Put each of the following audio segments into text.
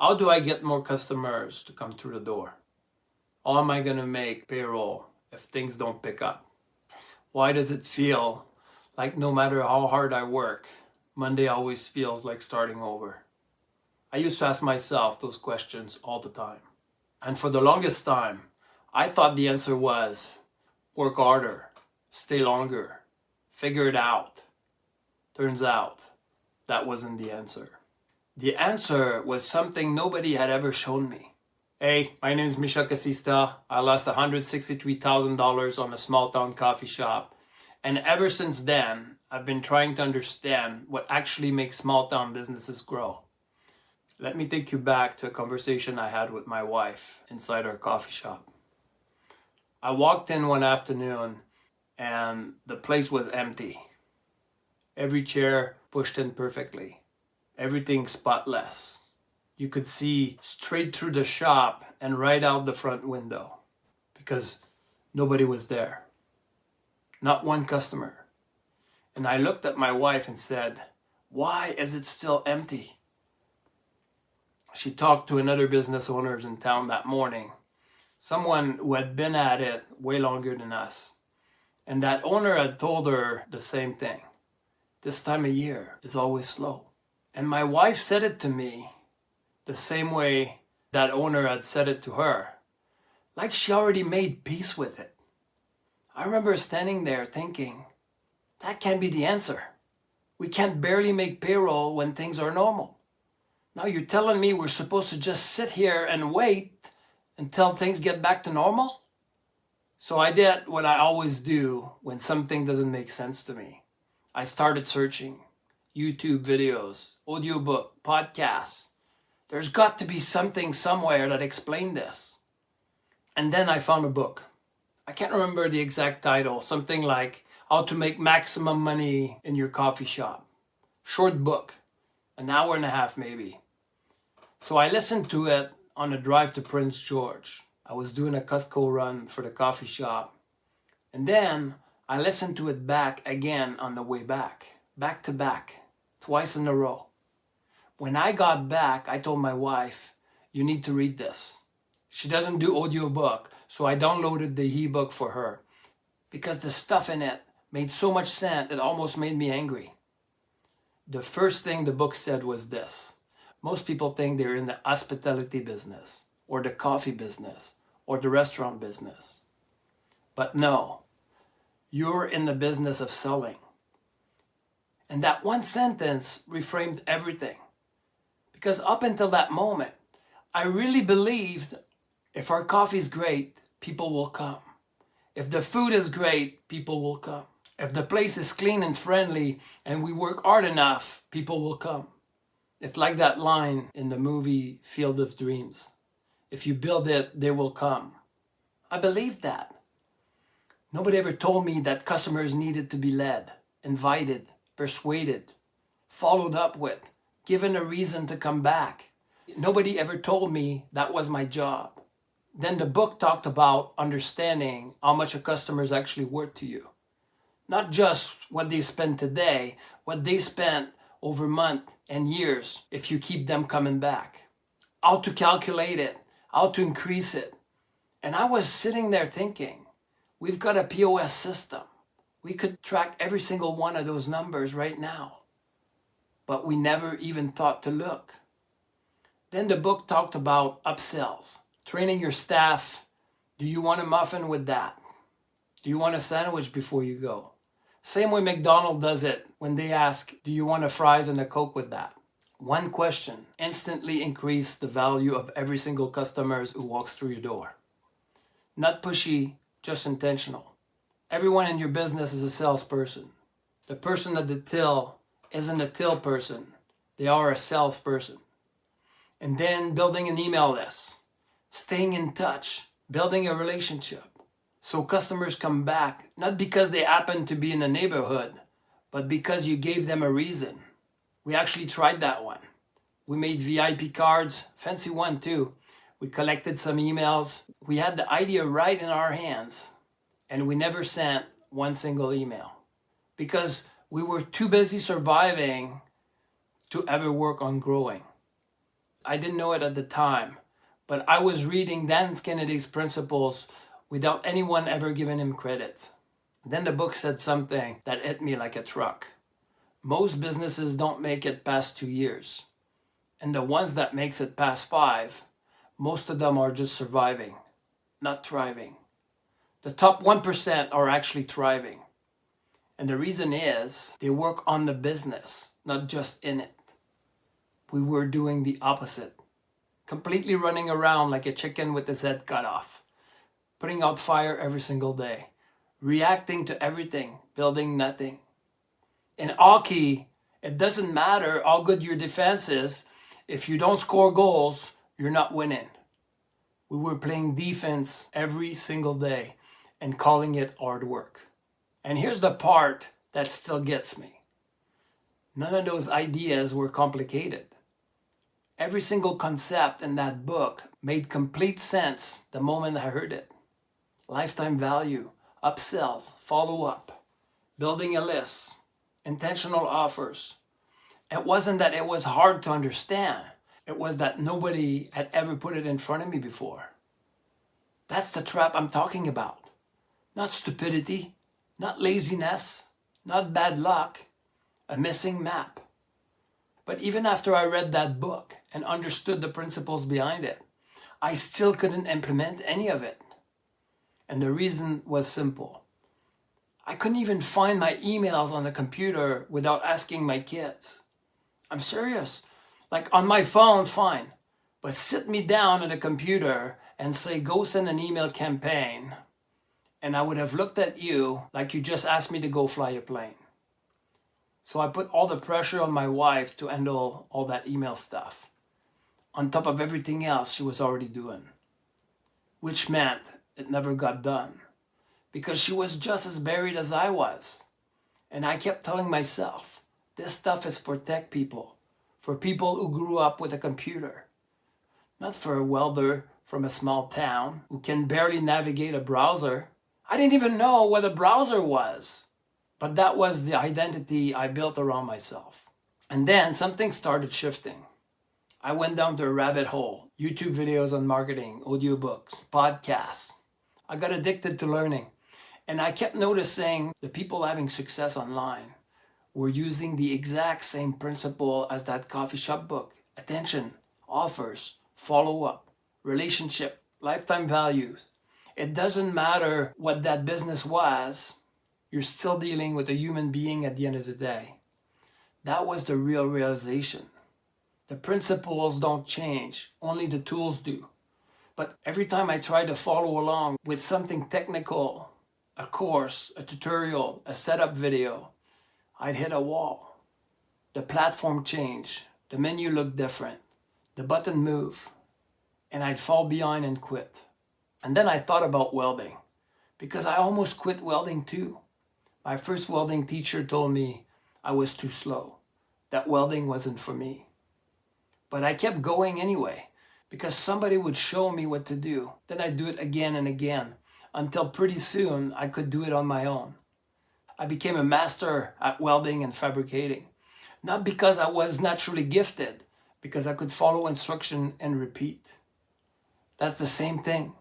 How do I get more customers to come through the door? How am I going to make payroll if things don't pick up? Why does it feel like no matter how hard I work, Monday always feels like starting over? I used to ask myself those questions all the time. And for the longest time, I thought the answer was work harder, stay longer, figure it out. Turns out that wasn't the answer. The answer was something nobody had ever shown me. Hey, my name is Michel Cassista. I lost $163,000 on a small town coffee shop. And ever since then, I've been trying to understand what actually makes small town businesses grow. Let me take you back to a conversation I had with my wife inside our coffee shop. I walked in one afternoon and the place was empty. Every chair pushed in perfectly. Everything spotless. You could see straight through the shop and right out the front window because nobody was there. Not one customer. And I looked at my wife and said, "Why is it still empty?" She talked to another business owner in town that morning, someone who had been at it way longer than us. And that owner had told her the same thing. This time of year is always slow. And my wife said it to me the same way that owner had said it to her, like she already made peace with it. I remember standing there thinking, that can't be the answer. We can't barely make payroll when things are normal. Now you're telling me we're supposed to just sit here and wait until things get back to normal? So I did what I always do when something doesn't make sense to me. I started searching YouTube videos, audiobook, podcasts. There's got to be something somewhere that explained this. And then I found a book. I can't remember the exact title, something like How to Make Maximum Money in Your Coffee Shop. Short book, an hour and a half maybe. So I listened to it on a drive to Prince George. I was doing a Costco run for the coffee shop. And then I listened to it back again on the way back to back, twice in a row. When I got back, I told my wife, "You need to read this." She doesn't do audiobook, so I downloaded the ebook for her because the stuff in it made so much sense it almost made me angry. The first thing the book said was this: most people think they're in the hospitality business or the coffee business or the restaurant business. But no, you're in the business of selling. And that one sentence reframed everything. Because up until that moment, I really believed if our coffee is great, people will come. If the food is great, people will come. If the place is clean and friendly and we work hard enough, people will come. It's like that line in the movie Field of Dreams. If you build it, they will come. I believed that. Nobody ever told me that customers needed to be led, invited, persuaded, followed up with, given a reason to come back. Nobody ever told me that was my job. Then the book talked about understanding how much a customer is actually worth to you. Not just what they spend today, what they spent over months and years if you keep them coming back. How to calculate it, how to increase it. And I was sitting there thinking, we've got a POS system. We could track every single one of those numbers right now. But we never even thought to look. Then the book talked about upsells, training your staff. Do you want a muffin with that? Do you want a sandwich before you go? Same way McDonald's does it when they ask, do you want a fries and a Coke with that? One question instantly increased the value of every single customer who walks through your door. Not pushy, just intentional. Everyone in your business is a salesperson. The person at the till isn't a till person. They are a salesperson. And then building an email list, staying in touch, building a relationship. So customers come back, not because they happen to be in the neighborhood, but because you gave them a reason. We actually tried that one. We made VIP cards, fancy one too. We collected some emails. We had the idea right in our hands, and we never sent one single email because we were too busy surviving to ever work on growing. I didn't know it at the time, but I was reading Dan Kennedy's principles without anyone ever giving him credit. Then the book said something that hit me like a truck. Most businesses don't make it past 2 years. And the ones that makes it past 5, most of them are just surviving, not thriving. The top 1% are actually thriving. And the reason is they work on the business, not just in it. We were doing the opposite. Completely running around like a chicken with his head cut off. Putting out fire every single day. Reacting to everything, building nothing. In hockey, it doesn't matter how good your defense is. If you don't score goals, you're not winning. We were playing defense every single day and calling it hard work. And here's the part that still gets me. None of those ideas were complicated. Every single concept in that book made complete sense the moment I heard it. Lifetime value, upsells, follow-up, building a list, intentional offers. It wasn't that it was hard to understand. It was that nobody had ever put it in front of me before. That's the trap I'm talking about. Not stupidity, not laziness, not bad luck, a missing map. But even after I read that book and understood the principles behind it, I still couldn't implement any of it. And the reason was simple. I couldn't even find my emails on the computer without asking my kids. I'm serious. Like on my phone, fine. But sit me down at a computer and say, go send an email campaign. And I would have looked at you like you just asked me to go fly a plane. So I put all the pressure on my wife to handle all that email stuff, on top of everything else she was already doing. Which meant it never got done, because she was just as buried as I was. And I kept telling myself, this stuff is for tech people, for people who grew up with a computer, not for a welder from a small town who can barely navigate a browser. I didn't even know what a browser was. But that was the identity I built around myself. And then something started shifting. I went down to a rabbit hole. YouTube videos on marketing, audiobooks, podcasts. I got addicted to learning. And I kept noticing the people having success online were using the exact same principle as that coffee shop book. Attention, offers, follow-up, relationship, lifetime values. It doesn't matter what that business was. You're still dealing with a human being at the end of the day. That was the real realization. The principles don't change, only the tools do. But every time I tried to follow along with something technical, a course, a tutorial, a setup video, I'd hit a wall. The platform changed, the menu looked different, the button moved, and I'd fall behind and quit. And then I thought about welding, because I almost quit welding too. My first welding teacher told me I was too slow, that welding wasn't for me. But I kept going anyway, because somebody would show me what to do. Then I'd do it again and again, until pretty soon I could do it on my own. I became a master at welding and fabricating, not because I was naturally gifted, because I could follow instruction and repeat. That's the same thing.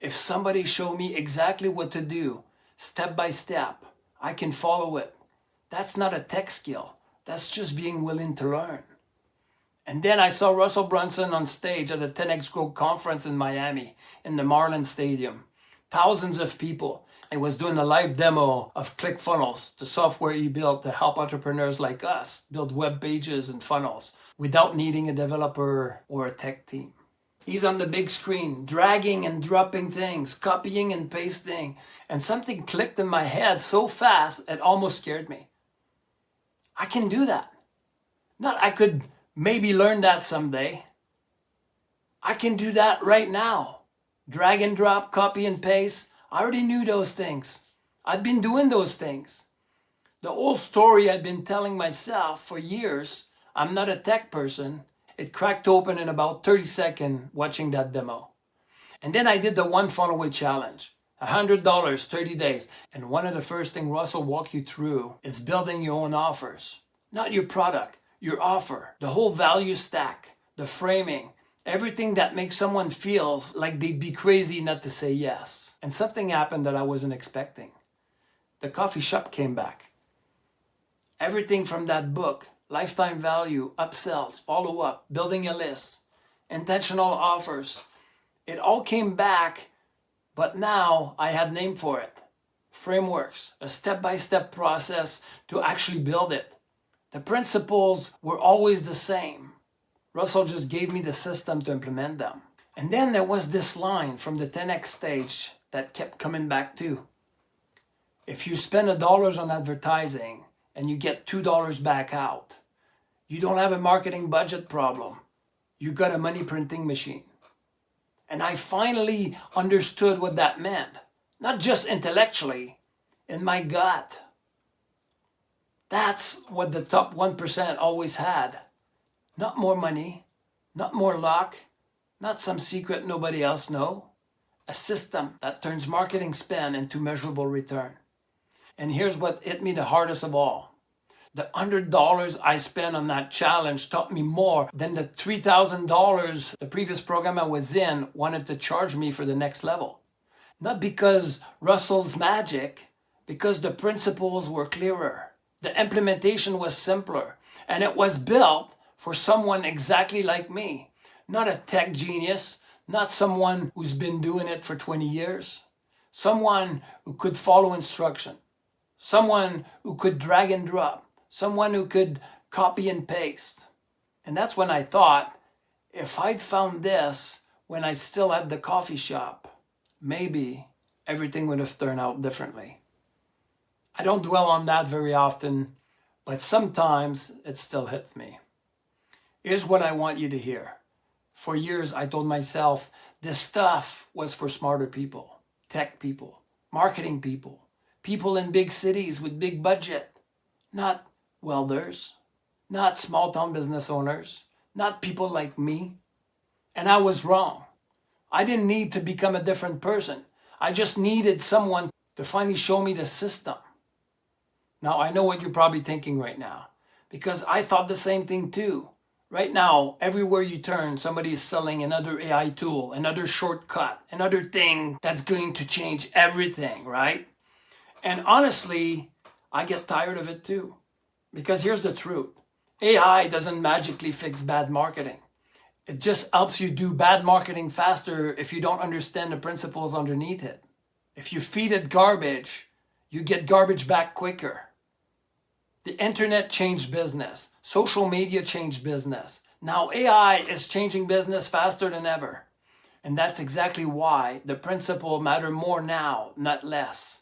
If somebody showed me exactly what to do, step by step, I can follow it. That's not a tech skill. That's just being willing to learn. And then I saw Russell Brunson on stage at the 10X Growth conference in Miami, in the Marlin Stadium. Thousands of people. He was doing a live demo of ClickFunnels, the software he built to help entrepreneurs like us build web pages and funnels without needing a developer or a tech team. He's on the big screen, dragging and dropping things, copying and pasting, and something clicked in my head so fast it almost scared me. I can do that. Not I could maybe learn that someday. I can do that right now. Drag and drop, copy and paste. I already knew those things. I'd been doing those things. The old story I'd been telling myself for years, I'm not a tech person, it cracked open in about 30 seconds watching that demo. And then I did the one funnel away challenge. $100, 30 days. And one of the first things Russell walk you through is building your own offers. Not your product, your offer. The whole value stack. the framing, everything that makes someone feel like they'd be crazy not to say yes. And something happened that I wasn't expecting. The coffee shop came back. Everything from that book, lifetime value, upsells, follow-up, building a list, intentional offers, it all came back, but now I had a name for it. Frameworks, a step-by-step process to actually build it. The principles were always the same. Russell just gave me the system to implement them. And then there was this line from the 10x stage that kept coming back too. If you spend $1 on advertising and you get $2 back out, you don't have a marketing budget problem. You got a money printing machine. And I finally understood what that meant. Not just intellectually, in my gut. That's what the top 1% always had. Not more money, not more luck, not some secret nobody else knows. A system that turns marketing spend into measurable return. And here's what hit me the hardest of all. The $100 I spent on that challenge taught me more than the $3,000 the previous program I was in wanted to charge me for the next level. Not because Russell's magic, because the principles were clearer. The implementation was simpler, and it was built for someone exactly like me. Not a tech genius, not someone who's been doing it for 20 years. Someone who could follow instruction. Someone who could drag and drop. Someone who could copy and paste. And that's when I thought, if I'd found this when I still had the coffee shop, maybe everything would have turned out differently. I don't dwell on that very often, but sometimes it still hits me. Here's what I want you to hear. For years, I told myself this stuff was for smarter people, tech people, marketing people, people in big cities with big budget, not welders, not small town business owners, not people like me. And I was wrong. I didn't need to become a different person. I just needed someone to finally show me the system. Now, I know what you're probably thinking right now, because I thought the same thing too. Right now, everywhere you turn, somebody is selling another AI tool, another shortcut, another thing that's going to change everything, right? And honestly, I get tired of it too. Because here's the truth. AI doesn't magically fix bad marketing. It just helps you do bad marketing faster if you don't understand the principles underneath it. If you feed it garbage, you get garbage back quicker. The internet changed business. Social media changed business. Now AI is changing business faster than ever. And that's exactly why the principle matter more now, not less.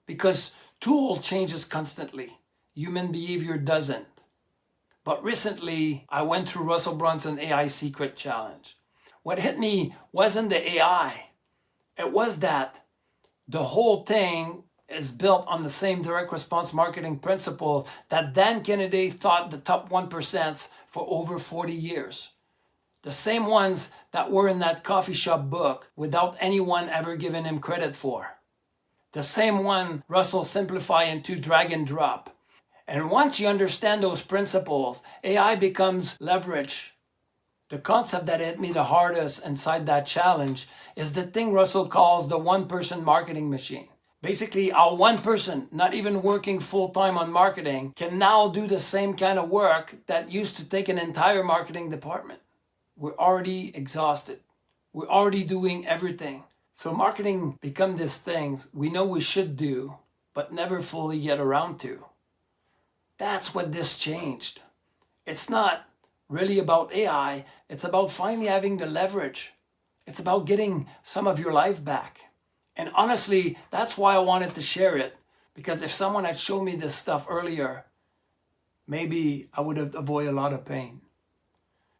Because tool changes constantly. Human behavior doesn't. But recently, I went through Russell Brunson AI Secret Challenge. What hit me wasn't the AI. It was that the whole thing is built on the same direct response marketing principle that Dan Kennedy taught the top 1% for over 40 years. The same ones that were in that coffee shop book without anyone ever giving him credit for. The same one Russell simplified into drag and drop. And once you understand those principles, AI becomes leverage. The concept that hit me the hardest inside that challenge is the thing Russell calls the one-person marketing machine. Basically, our one person, not even working full-time on marketing, can now do the same kind of work that used to take an entire marketing department. We're already exhausted. We're already doing everything. So marketing become these things we know we should do, but never fully get around to. That's what this changed. It's not really about AI. It's about finally having the leverage. It's about getting some of your life back. And honestly, that's why I wanted to share it. Because if someone had shown me this stuff earlier, maybe I would have avoided a lot of pain.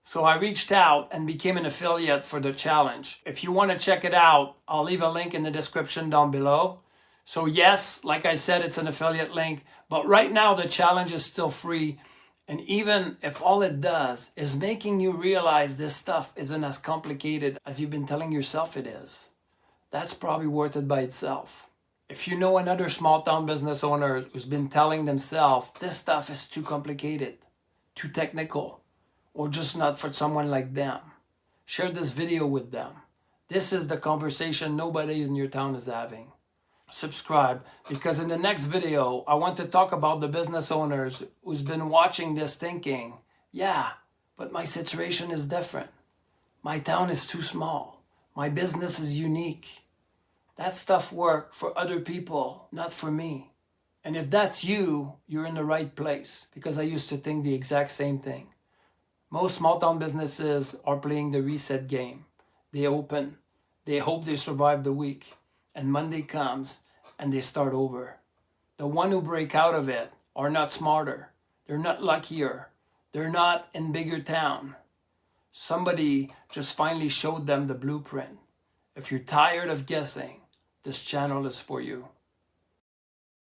So I reached out and became an affiliate for the challenge. If you want to check it out, I'll leave a link in the description down below. So yes, like I said, it's an affiliate link, but right now the challenge is still free. And even if all it does is making you realize this stuff isn't as complicated as you've been telling yourself it is, that's probably worth it by itself. If you know another small town business owner who's been telling themselves this stuff is too complicated, too technical, or just not for someone like them. Share this video with them. This is the conversation nobody in your town is having. Subscribe, because in the next video, I want to talk about the business owners who's been watching this thinking, yeah, but my situation is different. My town is too small. My business is unique. That stuff works for other people, not for me. And if that's you, you're in the right place, because I used to think the exact same thing. Most small town businesses are playing the reset game. They open, they hope they survive the week, and Monday comes and they start over. The one who break out of it are not smarter, they're not luckier, they're not in bigger town. Somebody just finally showed them the blueprint. If you're tired of guessing, this channel is for you.